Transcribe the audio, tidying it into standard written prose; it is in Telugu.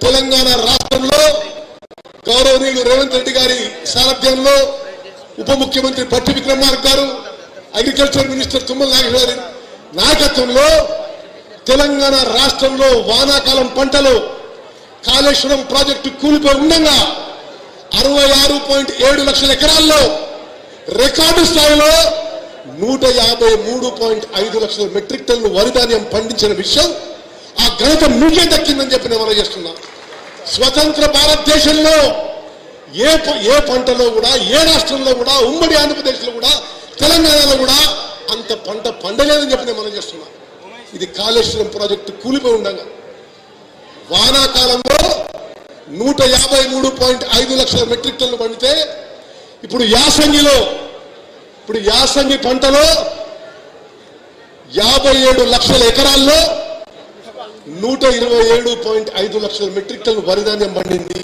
తెలంగాణ రాష్ట్రంలో గౌరవనీయులు రేవంత్ రెడ్డి గారి సారథ్యంలో ఉప ముఖ్యమంత్రి భట్టి విక్రమార్క గారు, అగ్రికల్చర్ మినిస్టర్ తుమ్మల నాగేశ్వర నాయకత్వంలో తెలంగాణ రాష్ట్రంలో వానాకాలం పంటలు కాళేశ్వరం ప్రాజెక్టు కూలిపోయి ఉండగా 66.7 లక్షల ఎకరాల్లో రికార్డు స్థాయిలో 153.5 లక్షల మెట్రిక్ టన్నులు వరి ధాన్యం పండించిన విషయం ఆ ఘనత మీకే దక్కిందని చెప్పి నేను మనజేస్తున్నా. స్వతంత్ర భారతదేశంలో ఏ పంటలో కూడా, ఏ రాష్ట్రంలో కూడా, ఉమ్మడి ఆంధ్రప్రదేశ్లో కూడా, తెలంగాణలో కూడా అంత పంట పండలేదని చెప్పి నేను మనజేస్తున్నా. ఇది కాళేశ్వరం ప్రాజెక్టు కూలిపోయి ఉండగా వానాకాలంలో 153.5 లక్షల మెట్రిక్ టన్నులు పండితే ఇప్పుడు యాసంగి పంటలో 57 లక్షల ఎకరాల్లో 127.5 లక్షల మెట్రిక్ టన్నులు వరి ధాన్యం పండింది.